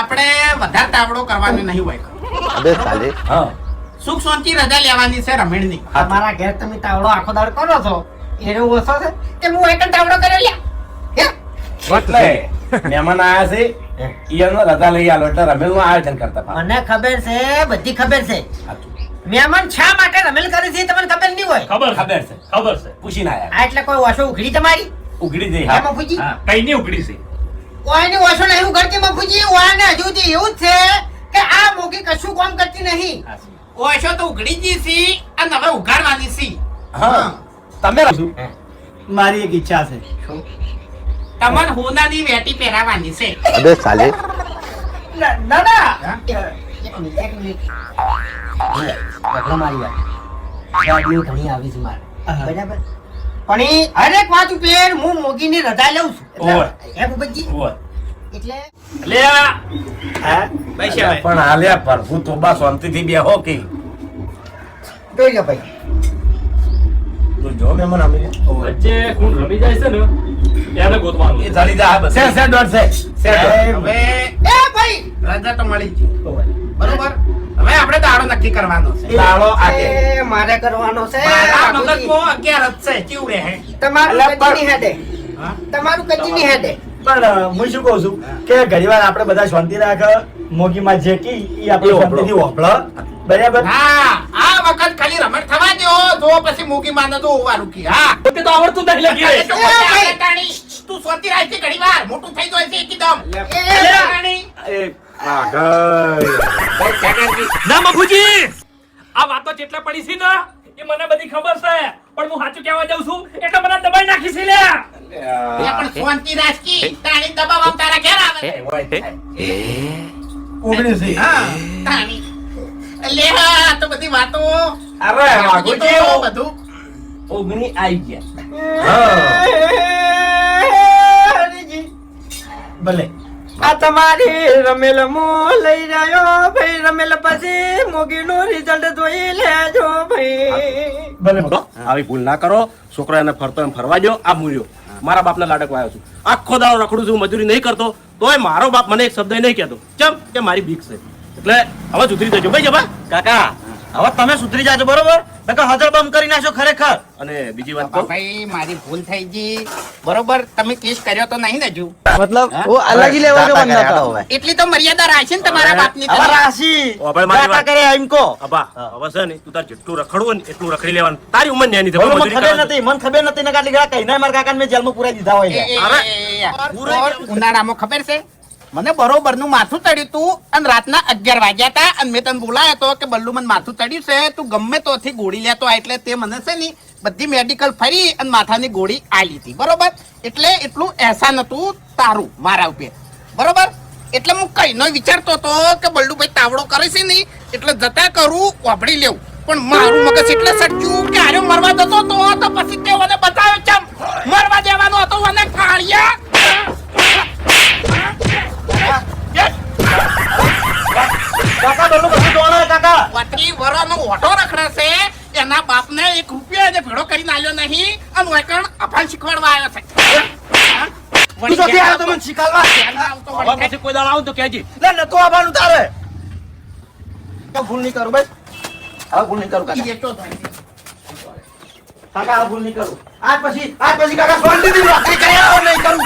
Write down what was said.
આપણે વધારે તાવડો કરવાનો નહીં હોય. અબે સાલે હા સુખ શાંતિ રજા લેવાની છે રમેણની. તમારા ઘેર તમે તાવડો આખો દાડો કરો છો એનો ઓછો છે કે હું એક તાવડો કર્યો લ્યા હે? એટલે મહેમાન આયા છે ઈયાનો રજા લઈ આલો એટલે રમેલનું આયોજન કરતા હતા. મને ખબર છે, બધી ખબર છે. સાચું. મહેમાન શા માટે રમેલ કરે છે તમને ખબર નહીં હોય. ખબર ખબર છે ખબર છે પૂછીને આયા આ એટલે કોઈ ઓછો ઉઘડી તમારી ઉઘડી જઈ હે હા મફુજી? હા કઈ નહીં ઉઘડી છે ઓયને ઓછો નહીં ઉઘડતી મફુજી. ઓયને હજુ સુધી એવું જ છે કે આ મોગી કશું કામ કરતી નહીં. ઓછો તો ઉઘડી ગઈ સી અને હવે ઉઘાડવાની સી. હા તમે મારી એક ઈચ્છા છે. તમારે હોનાની વેટી પહેરાવાની છે. અબે સાલે દાદા એક મિનિટ મારી વાત ગાડીઓ ઘણી આવી છે મારે બરાબર પણ એ હરેક વાત ઉપર હું મોગીની રજા લઉં છું ઓય. હે ભૂપતજી? ઓય. એટલે લે પણ હાલ્યા પ્રભુ તો બા શાંતિથી બેહો કે જોઈ લો ભાઈ. તો જો મહેમાન અમે વચ્ચે કોણ રમી જાય છે ને એને ગોતવાનું એ ચાલી જા બસ સે દોઢ સે હવે એ ભાઈ રજા તો મળી ગઈ બરોબર. હવે આપણે દાડો નક્કી કરવાનો છે. દાડો આગે એ મારે કરવાનો છે મારા બાપુજી. મગજમાં 11 જ છે. કેવું રહે? તમારું એટલે પણ- કદી ની હેડે હા? તમારું કદી ની હેડે પણ હું શું કહું છું કે ઘણીવાર આપણે બધા શાંતિ રાખ મોગીમાં જે કી ઈ આપણે એ શાંતિથી હોભળો. બરાબર હા આ વખત ખાલી રમત થવા દો જો પછી મૂકી માને તો વારું કી. હા પોતે તો આવડતું નહીં લાગી અરે તો એ પોતે ભાઈ. આપણે તાણી તું શાંતિ રાખજે ઘણીવાર મોટું થઈ જાય છે એકદમ. એ તાણી. એ આગળ ના મફુજી આ વાતો જેટલા પડી છે ને એ મને બધી ખબર છે પણ હું સાચું કહેવા જાઉં છું એટલે મને દબાઈ નાખી છે લે એ પણ શાંતિ રાખી તાણી દબાવવા તારા ઘેર આવે. ઓગણીસી હા તાણી લે આ તો બધી વાતો અરે વાઘુજી તો બધું ઓગણી આઈ ગયા હરીજી, ભલે આ તમારી રમેલ મો લઈ રહ્યો ભાઈ. રમેલ પછી મોગીનું રિઝલ્ટ જોઈ લેજો ભાઈ. ભલે આવી ભૂલ ના કરો છોકરા એને ફરતો એમ ફરવા દો આ મૂલ્યો મારા બાપને લાડકવા આવ્યો છું આખો દાડો રખડું છું મજૂરી નહીં કરતો તોય મારો બાપ મને એક શબ્દ નહીં કહેતો ચમ કે મારી બીક છે એટલે હવે સુધરી જજો ભાઈ જબા કાકા હવે તમે સુધરી જાજો બરોબર નકર હજળ બમ કરી નાખો ખરેખર. અને બીજી વાત કહું ભાઈ મારી ભૂલ થઈ ગઈ બરોબર. તમે કેસ કર્યો તો નહીં ને હજુ मतलब वो अलग ही लेवल का बनना था એટલી તો મર્યાદા રાખી ને તમારા બાપની હવે તો. રાશિ હવે મારી કાકા વાત. કરે એમકો અબા હવે છે ને તું તાર જેટલું રખડવું ને એટલું રખડી લેવાનું તારી ઉંમર ન્યાની છે મને મજૂરી ખબર કરવાની. નથી મને ખબર નથી નકા લીધા કઈ ના મારા કાકાને મેં જેલમાં પુરાઈ દીધા હોય છે. ઉનાળામાં ખબર છે મને બરોબર નું માથું ચડ્યું તું અને રાતના 11 વાગ્યા હતા અને મેં તને બોલાયો તો કે બલ્લુ મને માથું ચડ્યું છે તું ગમે તોથી ગોળી લેતો આ. એટલે તે મને છે ને બધી મેડિકલ ફરી અને માથાની ગોળી આલી હતી બરોબર. એટલે એટલું એહસાન હતું તારું મારા ઉપર બરોબર. એટલે હું કઈ નો વિચારતો હતો કે બલ્લુભાઈ તાવડો કરે છે ને એટલે જતા કરું વાપરી લેવું પણ મારું મગજ એટલે સચ્યું કે આર્યો મરવા જતો તો પછી તે મને બતાવ્યો ચમ મરવા દેવાનો હતો મને કાળિયા. કાકા બોલો બધું જોવાના કાકા. વટી વરાનો ઓટો રખડે છે એના બાપને 1 રૂપિયો એને ભેળો કરીને આલ્યો નહીં અને વૈકણ અફાન શીખવાડવા આવ્યો છે. તું જોતી આવ્યો તો મને શીખાડવા. હવે પછી કોઈ દાડો આવું તો કહેજે લે નતો આવવાનું તારે. તો ભૂલ નહીં કરું ભાઈ. હવે ભૂલ નહીં કરું કાકા. કાકા હવે ભૂલ નહીં કરું. આજ પછી કાકા શાંતિથી નોકરી કર્યા નહીં કરું.